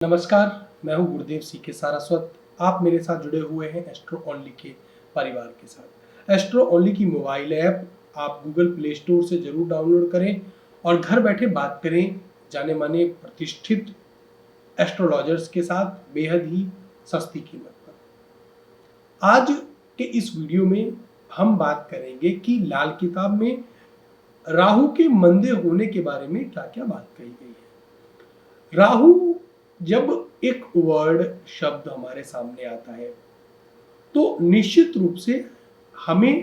नमस्कार, मैं हूं गुरुदेव सी के सारस्वत। आप मेरे साथ जुड़े हुए हैं एस्ट्रो ओनली के परिवार के साथ। एस्ट्रो ओनली की मोबाइल ऐप आप गूगल प्ले स्टोर से जरूर डाउनलोड करें और घर बैठे बात करें जाने माने प्रतिष्ठित एस्ट्रोलॉजर्स के साथ बेहद ही सस्ती कीमत पर। आज के इस वीडियो में हम बात करेंगे कि लाल किताब में राहु के मंदे होने के बारे में क्या क्या बात कही गई है। राहु जब एक वर्ड शब्द हमारे सामने आता है तो निश्चित रूप से हमें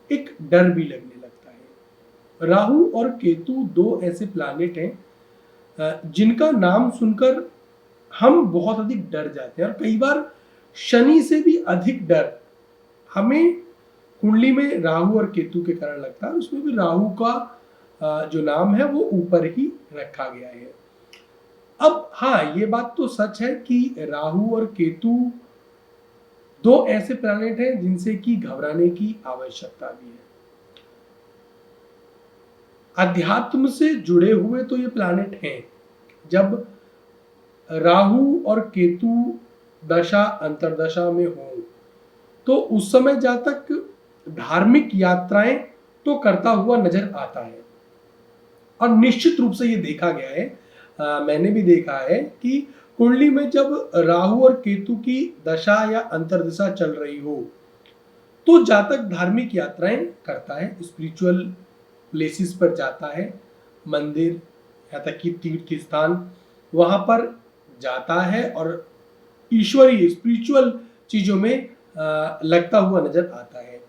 एक डर भी लगने लगता है। राहु और केतु दो ऐसे प्लैनेट हैं जिनका नाम सुनकर हम बहुत अधिक डर जाते हैं और कई बार शनि से भी अधिक डर हमें कुंडली में राहु और केतु के कारण लगता है। उसमें भी राहु का जो नाम है वो ऊपर ही रखा गया है। अब हाँ, ये बात तो सच है कि राहु और केतु दो ऐसे प्लैनेट हैं जिनसे कि घबराने की आवश्यकता भी है। अध्यात्म से जुड़े हुए तो ये प्लैनेट हैं। जब राहु और केतु दशा अंतरदशा में हो तो उस समय जहां तक धार्मिक यात्राएं तो करता हुआ नजर आता है और निश्चित रूप से ये देखा गया है, मैंने भी देखा है कि कुंडली में जब राहु और केतु की दशा या अंतर्दशा चल रही हो तो जातक धार्मिक यात्राएं करता है, स्पिरिचुअल प्लेसेस पर जाता है, मंदिर यहाँ तक कि तीर्थ स्थान वहां पर जाता है और ईश्वरीय स्पिरिचुअल चीजों में लगता हुआ नजर आता है।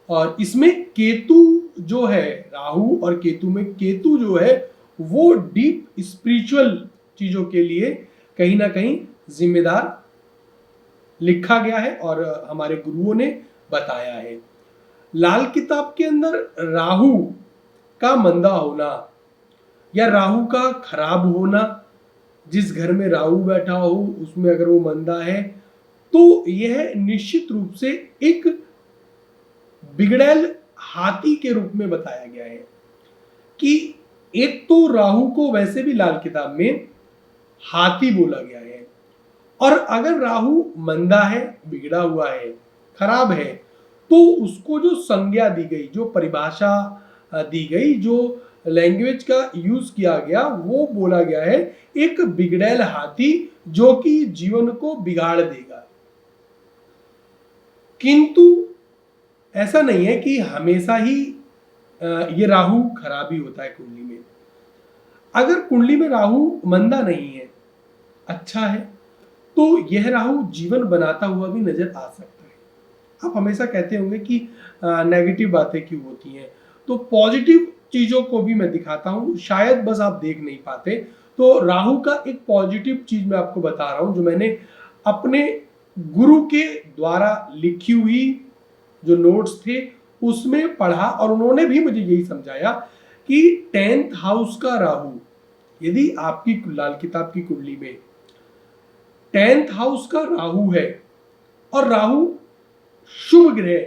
और इसमें केतु जो है, राहु और केतु में केतु जो है वो डीप स्पिरिचुअल चीजों के लिए कहीं ना कहीं जिम्मेदार लिखा गया है और हमारे गुरुओं ने बताया है। लाल किताब के अंदर राहु का मंदा होना या राहु का खराब होना, जिस घर में राहु बैठा हो उसमें अगर वो मंदा है तो यह निश्चित रूप से एक बिगड़ैल हाथी के रूप में बताया गया है कि एक तो राहु को वैसे भी लाल किताब में हाथी बोला गया है और अगर राहु मंदा है, बिगड़ा हुआ है, खराब है तो उसको जो संज्ञा दी गई, जो परिभाषा दी गई, जो लैंग्वेज का यूज किया गया वो बोला गया है एक बिगड़ैल हाथी जो कि जीवन को बिगाड़ देगा। किंतु ऐसा नहीं है कि हमेशा ही ये राहु खराब ही होता है कुंडली में। अगर कुंडली में राहु मंदा नहीं है, अच्छा है, तो यह राहु जीवन बनाता हुआ भी नजर आ सकता है। आप हमेशा कहते होंगे कि नेगेटिव बातें क्यों होती हैं, तो पॉजिटिव चीजों को भी मैं दिखाता हूं, शायद बस आप देख नहीं पाते। तो राहु का एक पॉजिटिव चीज मैं आपको बता रहा हूं जो मैंने अपने गुरु के द्वारा लिखी हुई जो नोट्स थे उसमें पढ़ा और उन्होंने भी मुझे यही समझाया कि 10th हाउस का राहु, यदि आपकी लाल किताब की कुंडली में 10th हाउस का राहु है और राहु शुभ ग्रह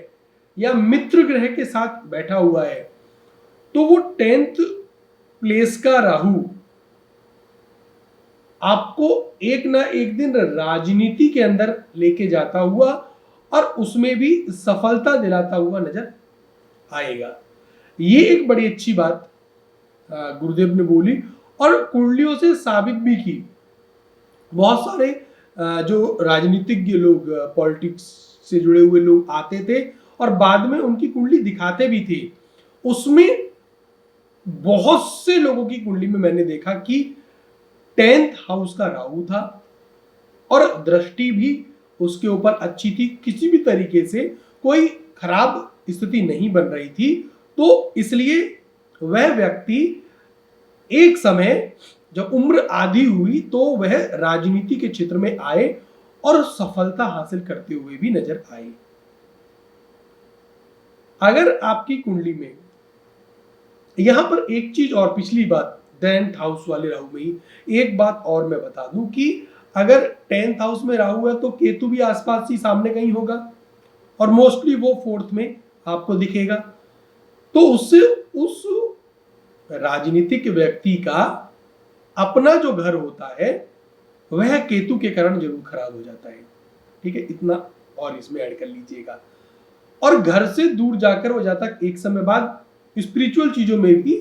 या मित्र ग्रह के साथ बैठा हुआ है तो वो 10th प्लेस का राहु आपको एक ना एक दिन राजनीति के अंदर लेके जाता हुआ और उसमें भी सफलता दिलाता हुआ नजर आएगा। ये एक बड़ी अच्छी बात गुरुदेव ने बोली और कुंडलियों से साबित भी की। बहुत सारे जो राजनीतिज्ञ लोग, पॉलिटिक्स से जुड़े हुए लोग आते थे और बाद में उनकी कुंडली दिखाते भी थे। उसमें बहुत से लोगों की कुंडली में मैंने देखा कि 10th हाउस का राहु था और दृष्टि भी उसके ऊपर अच्छी थी, किसी भी तरीके से कोई खराब स्थिति नहीं बन रही थी। तो इसलिए वह व्यक्ति एक समय जब उम्र आधी हुई तो वह राजनीति के क्षेत्र में आए और सफलता हासिल करते हुए भी नजर आए। अगर आपकी कुंडली में यहां पर एक चीज और, पिछली बात 10th हाउस वाले राहु में ही एक बात और मैं बता दूं कि अगर 10th हाउस में राहु है तो केतु भी आसपास ही सामने कहीं होगा और मोस्टली वो 4th में आपको दिखेगा। तो उससे उस राजनीतिक व्यक्ति का अपना जो घर होता है वह केतु के कारण जरूर खराब हो जाता है। ठीक है, इतना और इसमें ऐड कर लीजिएगा। और घर से दूर जाकर वो जातक एक समय बाद स्पिरिचुअल चीजों में भी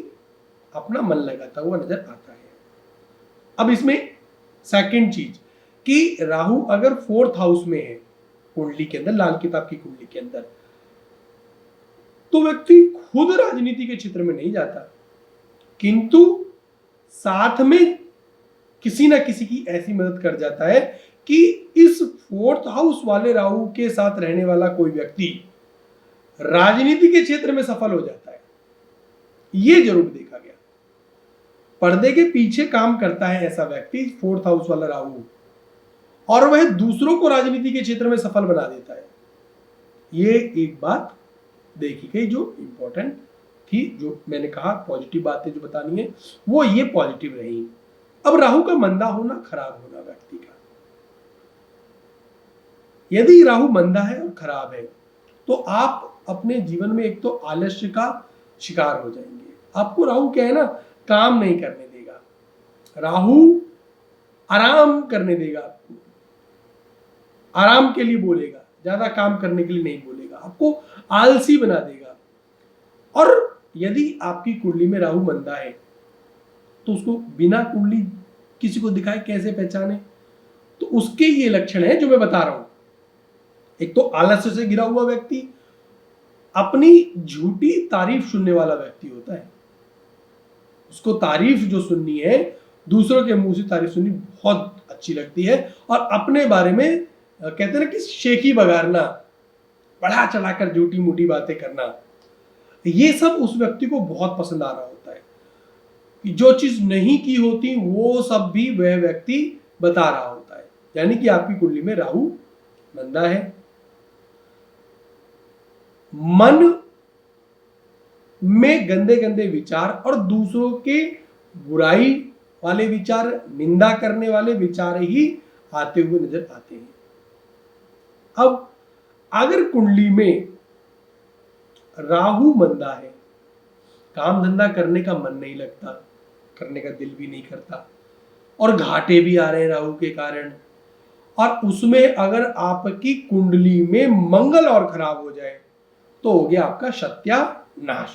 अपना मन लगाता हुआ नजर आता है। अब इसमें सेकंड चीज कि राहु अगर 4th हाउस में है कुंडली के अंदर, लाल किताब की कुंडली के अंदर, तो व्यक्ति खुद राजनीति के क्षेत्र में नहीं जाता, किंतु साथ में किसी ना किसी की ऐसी मदद कर जाता है कि इस 4th हाउस वाले राहु के साथ रहने वाला कोई व्यक्ति राजनीति के क्षेत्र में सफल हो जाता है। यह जरूर देखा गया, पर्दे के पीछे काम करता है ऐसा व्यक्ति 4th हाउस वाला राहु, और वह दूसरों को राजनीति के क्षेत्र में सफल बना देता है। ये एक बात देखी गई जो इंपॉर्टेंट थी, जो मैंने कहा पॉजिटिव बातें जो बतानी है वो ये पॉजिटिव रही। अब राहु का मंदा होना, खराब होना व्यक्ति का, यदि राहु मंदा है और खराब है तो आप अपने जीवन में एक तो आलस्य का शिकार हो जाएंगे। आपको राहु क्या है ना, काम नहीं करने देगा, राहु आराम करने देगा, आपको आराम के लिए बोलेगा, ज्यादा काम करने के लिए नहीं बोलेगा, आपको आलसी बना देगा। और यदि आपकी कुंडली में राहु मंदा है तो उसको बिना कुंडली किसी को दिखाए कैसे पहचाने, तो उसके ये लक्षण है जो मैं बता रहा हूं। एक तो आलस्य से घिरा हुआ व्यक्ति, अपनी झूठी तारीफ सुनने वाला व्यक्ति होता है, उसको तारीफ जो सुननी है, दूसरों के मुंह से तारीफ सुननी बहुत अच्छी लगती है, और अपने बारे में कहते हैं ना कि शेखी बगारना, बढ़ा चढ़ाकर झूठी मूठी बातें करना, ये सब उस व्यक्ति को बहुत पसंद आ रहा होता है कि जो चीज नहीं की होती वो सब भी वह व्यक्ति बता रहा होता है। यानी कि आपकी कुंडली में राहु मंदा है, मन में गंदे गंदे विचार और दूसरों के बुराई वाले विचार, निंदा करने वाले विचार ही आते हुए नजर आते हैं। अब अगर कुंडली में राहु मंदा है, काम धंधा करने का मन नहीं लगता, करने का दिल भी नहीं करता, और घाटे भी आ रहे हैं राहु के कारण, और उसमें अगर आपकी कुंडली में मंगल और खराब हो जाए तो हो गया आपका सत्यानाश,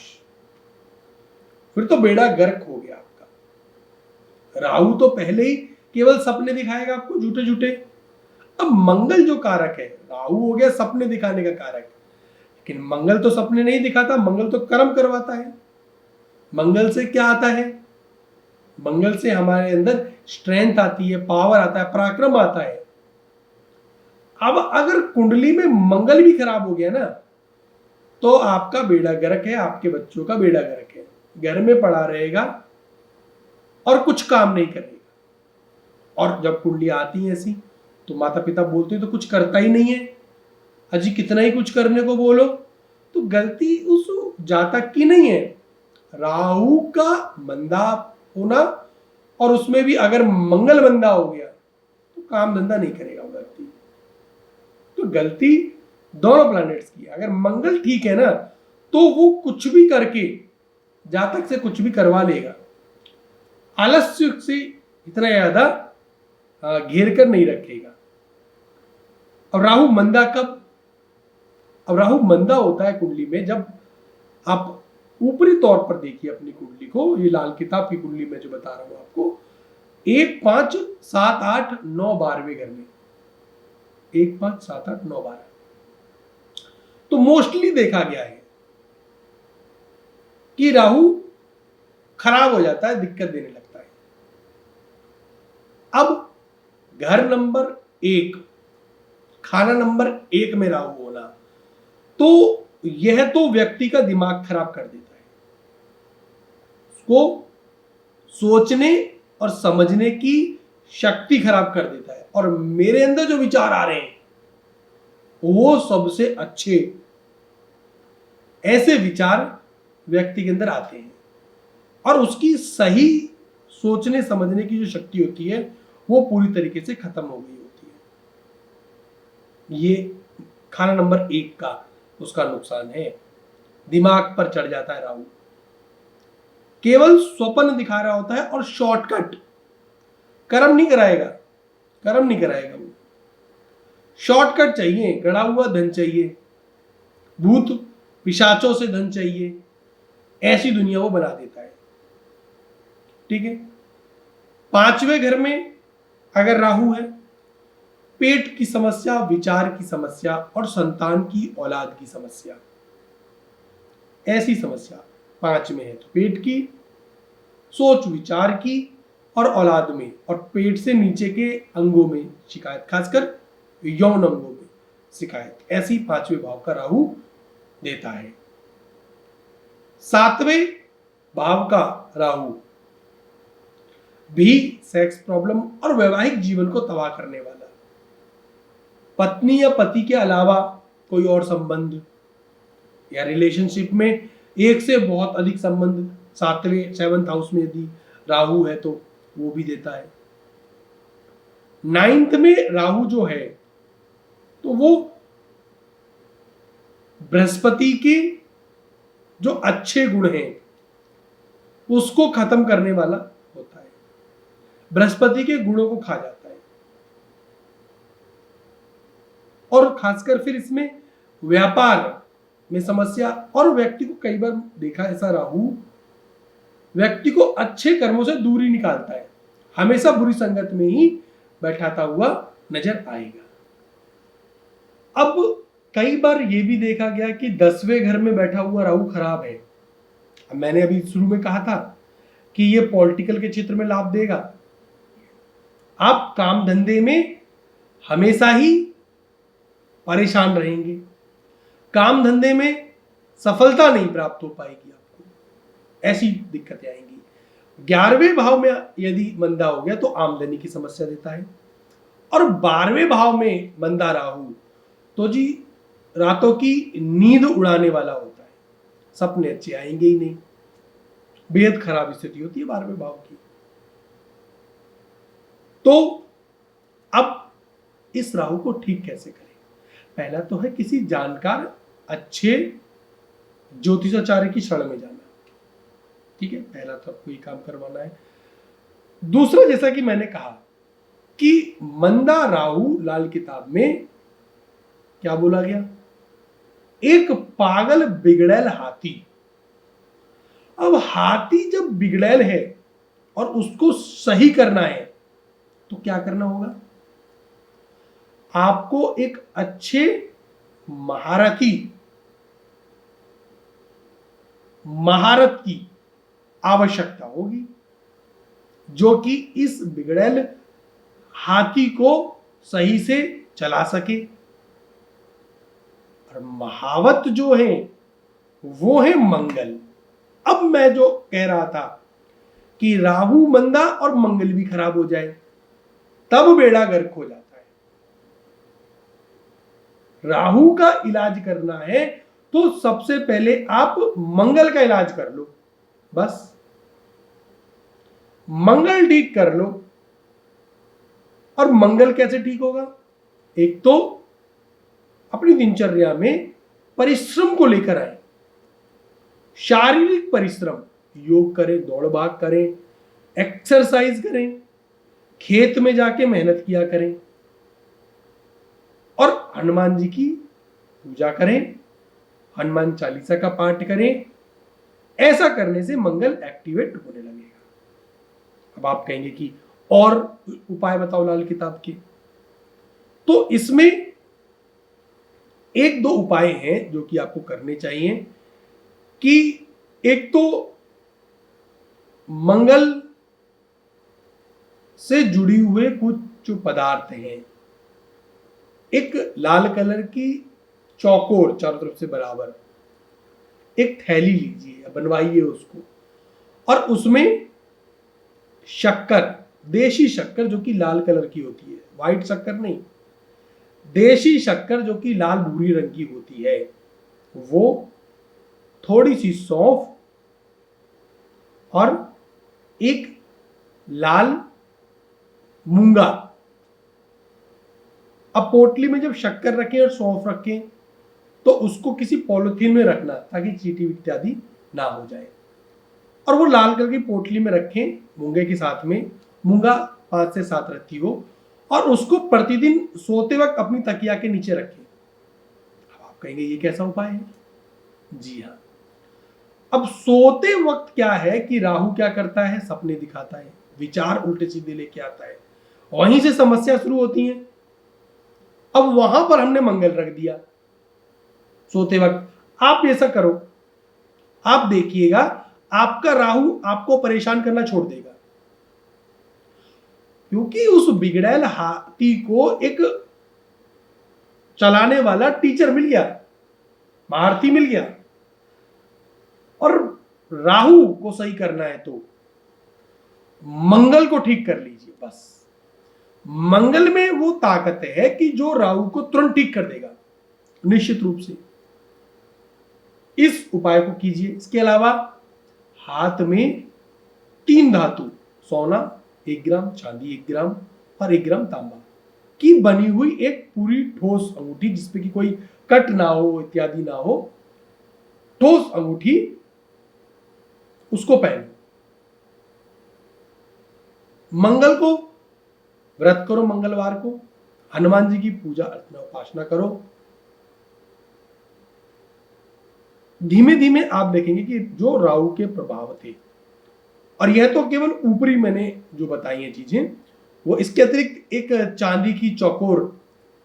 फिर तो बेड़ा गर्क हो गया आपका। राहु तो पहले ही केवल सपने दिखाएगा आपको झूठे झूठे। अब मंगल जो कारक है, राहु हो गया सपने दिखाने का कारक, लेकिन मंगल तो सपने नहीं दिखाता, मंगल तो कर्म करवाता है। मंगल से क्या आता है, मंगल से हमारे अंदर स्ट्रेंथ आती है, पावर आता है, पराक्रम आता है। अब अगर कुंडली में मंगल भी खराब हो गया ना तो आपका बेड़ा गर्क है, आपके बच्चों का बेड़ा गर्क है, घर में पड़ा रहेगा और कुछ काम नहीं करेगा। और जब कुंडली आती है ऐसी तो माता पिता बोलते हैं तो कुछ करता ही नहीं है, अजी कितना ही कुछ करने को बोलो, तो गलती उस जातक की नहीं है, राहु का मंदा होना, और उसमें भी अगर मंगल मंदा हो गया तो काम धंधा नहीं करेगा वो व्यक्ति। तो गलती दोनों प्लैनेट्स की। अगर मंगल ठीक है ना तो वो कुछ भी करके जातक से कुछ भी करवा लेगा, आलस्य से इतना ज्यादा घेर कर नहीं रखेगा। अब राहु मंदा कब, अब राहु मंदा होता है कुंडली में जब आप ऊपरी तौर पर देखिए अपनी कुंडली को, ये लाल किताब की कुंडली में जो बता रहा हूं आपको, 1, 5, 7, 8, 9, 12वें घर में, 1, 5, 7, 8, 9, 12, तो मोस्टली देखा गया है कि राहु खराब हो जाता है, दिक्कत देने लगता है। अब घर नंबर 1, खाना नंबर 1 में राहु होना, तो यह तो व्यक्ति का दिमाग खराब कर देता है, उसको सोचने और समझने की शक्ति खराब कर देता है, और मेरे अंदर जो विचार आ रहे हैं वो सबसे अच्छे, ऐसे विचार व्यक्ति के अंदर आते हैं, और उसकी सही सोचने समझने की जो शक्ति होती है वो पूरी तरीके से खत्म हो गई होती है। ये खाना नंबर 1 का उसका नुकसान है, दिमाग पर चढ़ जाता है राहु, केवल स्वप्न दिखा रहा होता है और शॉर्टकट, कर्म नहीं कराएगा, कर्म नहीं कराएगा वो। शॉर्टकट चाहिए, गड़ा हुआ धन चाहिए, भूत पिशाचों से धन चाहिए, ऐसी दुनिया वो बना देता है। ठीक है। 5वें घर में अगर राहु है, पेट की समस्या, विचार की समस्या और संतान की औलाद की समस्या, ऐसी समस्या 5 में है तो पेट की, सोच विचार की और औलाद में, और पेट से नीचे के अंगों में शिकायत, खासकर यौन अंगों में शिकायत, ऐसी 5वें भाव का राहु देता है। 7वें भाव का राहु भी सेक्स प्रॉब्लम और वैवाहिक जीवन को तबाह करने वाला, पत्नी या पति के अलावा कोई और संबंध या रिलेशनशिप में एक से बहुत अधिक संबंध, 7वें हाउस में यदि राहु है तो वो भी देता है। 9th में राहु जो है तो वो बृहस्पति के जो अच्छे गुण हैं उसको खत्म करने वाला होता है, बृहस्पति के गुणों को खा जाता है। और खासकर फिर इसमें व्यापार में समस्या, और व्यक्ति को कई बार देखा ऐसा राहु व्यक्ति को अच्छे कर्मों से दूर ही निकालता है, हमेशा बुरी संगत में ही बैठाता हुआ नजर आएगा। अब कई बार यह भी देखा गया कि 10वें घर में बैठा हुआ राहु खराब है। अब मैंने अभी शुरू में कहा था कि यह पॉलिटिकल के क्षेत्र में लाभ देगा, आप काम धंधे में हमेशा ही परेशान रहेंगे, काम धंधे में सफलता नहीं प्राप्त हो पाएगी आपको, ऐसी दिक्कतें आएंगी। 11वें भाव में यदि मंदा हो गया तो आमदनी की समस्या देता है, और 12वें भाव में मंदा राहु तो जी रातों की नींद उड़ाने वाला होता है, सपने अच्छे आएंगे ही नहीं, बेहद खराब स्थिति होती है 12वें भाव की। तो अब इस राहु को ठीक कैसे करें? पहला तो है किसी जानकार अच्छे ज्योतिषाचार्य की शरण में जाना। ठीक है, पहला तो आपको ये काम करवाना है। दूसरा, जैसा कि मैंने कहा कि मंदा राहु लाल किताब में क्या बोला गया, एक पागल बिगड़ैल हाथी। अब हाथी जब बिगड़ैल है और उसको सही करना है तो क्या करना होगा, आपको एक अच्छे महारत की आवश्यकता होगी जो कि इस बिगड़ैल हाथी को सही से चला सके। और महावत जो है वो है मंगल। अब मैं जो कह रहा था कि राहु मंदा और मंगल भी खराब हो जाए तब बेड़ा गर्क हो जाता है। राहु का इलाज करना है तो सबसे पहले आप मंगल का इलाज कर लो, बस मंगल ठीक कर लो। और मंगल कैसे ठीक होगा, एक तो अपनी दिनचर्या में परिश्रम को लेकर आए, शारीरिक परिश्रम, योग करें, दौड़ भाग करें, एक्सरसाइज करें, खेत में जाके मेहनत किया करें और हनुमान जी की पूजा करें, हनुमान चालीसा का पाठ करें। ऐसा करने से मंगल एक्टिवेट होने लगेगा। अब आप कहेंगे कि और उपाय बताओ लाल किताब के, तो इसमें 1-2 उपाय हैं जो कि आपको करने चाहिए। कि एक तो मंगल से जुड़ी हुए कुछ जो पदार्थ हैं, एक लाल कलर की चौकोर चारों तरफ से बराबर एक थैली लीजिए या बनवाइए उसको, और उसमें शक्कर, देशी शक्कर जो कि लाल कलर की होती है, व्हाइट शक्कर नहीं, देशी शक्कर जो कि लाल भूरी रंग की होती है, वो थोड़ी सी सौंफ और एक लाल मूंगा। अब पोटली में जब शक्कर रखें और सौंफ रखें तो उसको किसी पॉलिथीन में रखना ताकि चींटी इत्यादि ना हो जाए, और वो लाल कलर की पोटली में रखें मूंगे के साथ में, मूंगा 5 से 7 रत्ती हो, और उसको प्रतिदिन सोते वक्त अपनी तकिया के नीचे रखें। अब आप कहेंगे ये कैसा उपाय है? जी हाँ, अब सोते वक्त क्या है कि राहु क्या करता है, सपने दिखाता है, विचार उल्टे सीधे लेके आता है, वहीं से समस्या शुरू होती है। अब वहां पर हमने मंगल रख दिया सोते वक्त। आप ऐसा करो, आप देखिएगा आपका राहु आपको परेशान करना छोड़ देगा, क्योंकि उस बिगड़ैल हाथी को एक चलाने वाला टीचर मिल गया, महारथी मिल गया। और राहु को सही करना है तो मंगल को ठीक कर लीजिए बस। मंगल में वो ताकत है कि जो राहु को तुरंत ठीक कर देगा, निश्चित रूप से इस उपाय को कीजिए। इसके अलावा हाथ में 3 धातु, सोना 1 ग्राम, चांदी 1 ग्राम और 1 ग्राम तांबा की बनी हुई एक पूरी ठोस अंगूठी, जिसपे कि कोई कट ना हो इत्यादि ना हो, ठोस अंगूठी, उसको पहनो। मंगल को व्रत करो, मंगलवार को हनुमान जी की पूजा अर्चना उपासना करो। धीमे धीमे आप देखेंगे कि जो राहु के प्रभाव थे, और यह तो केवल ऊपरी मैंने जो बताई हैं चीजें, वो इसके अतिरिक्त एक चांदी की चौकोर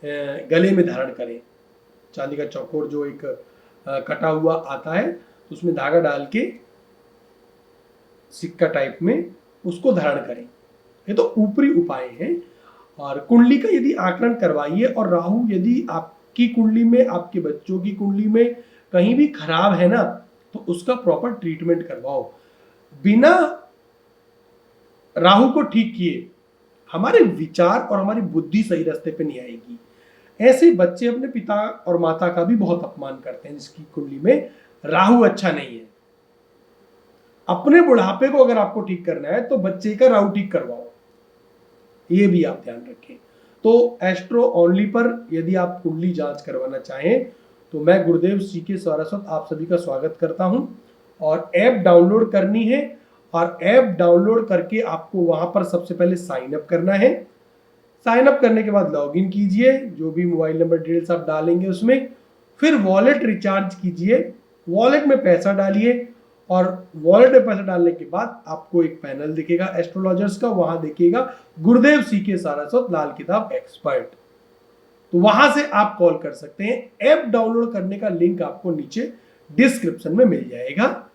गले में धारण करें। चांदी का चौकोर जो एक कटा हुआ आता है, उसमें धागा डाल के सिक्का टाइप में उसको धारण करें। ये तो ऊपरी उपाय है। और कुंडली का यदि आकलन करवाइए, और राहु यदि आपकी कुंडली में, आपके बच्चों की कुंडली में कहीं भी खराब है ना, तो उसका प्रॉपर ट्रीटमेंट करवाओ। बिना राहु को ठीक किए हमारे विचार और हमारी बुद्धि सही रास्ते पे नहीं आएगी। ऐसे बच्चे अपने पिता और माता का भी बहुत अपमान करते हैं, जिसकी कुंडली में राहु अच्छा नहीं है। अपने बुढ़ापे को अगर आपको ठीक करना है तो बच्चे का राहु ठीक करवाओ, ये भी आप ध्यान रखें। तो एस्ट्रो ओनली पर यदि आप कुंडली जांच करवाना चाहें तो मैं गुरुदेव सीके सारस्वत आप सभी का स्वागत करता हूं। और ऐप डाउनलोड करनी है, और ऐप डाउनलोड करके आपको वहां पर सबसे पहले साइन अप करना है। साइन अप करने के बाद लॉगिन कीजिए, जो भी मोबाइल नंबर डिटेल्स आप डालेंगे उसमें, फिर वॉलेट रिचार्ज कीजिए, वॉलेट में पैसा डालिए, और वॉलेट में पैसा डालने के बाद आपको एक पैनल दिखेगा एस्ट्रोलॉजर्स का, वहां देखिएगा गुरुदेव सीके सारस्वत लाल किताब एक्सपर्ट, तो वहां से आप कॉल कर सकते हैं। ऐप डाउनलोड करने का लिंक आपको नीचे डिस्क्रिप्शन में मिल जाएगा।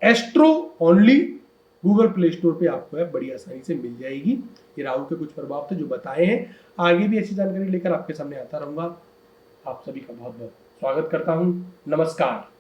Astro only Google play store पे आपको ऐप बड़ी आसानी से मिल जाएगी। ये राहु के कुछ प्रभाव थे जो बताए हैं, आगे भी ऐसी जानकारी लेकर आपके सामने आता रहूंगा। आप सभी का बहुत बहुत स्वागत करता हूं। नमस्कार।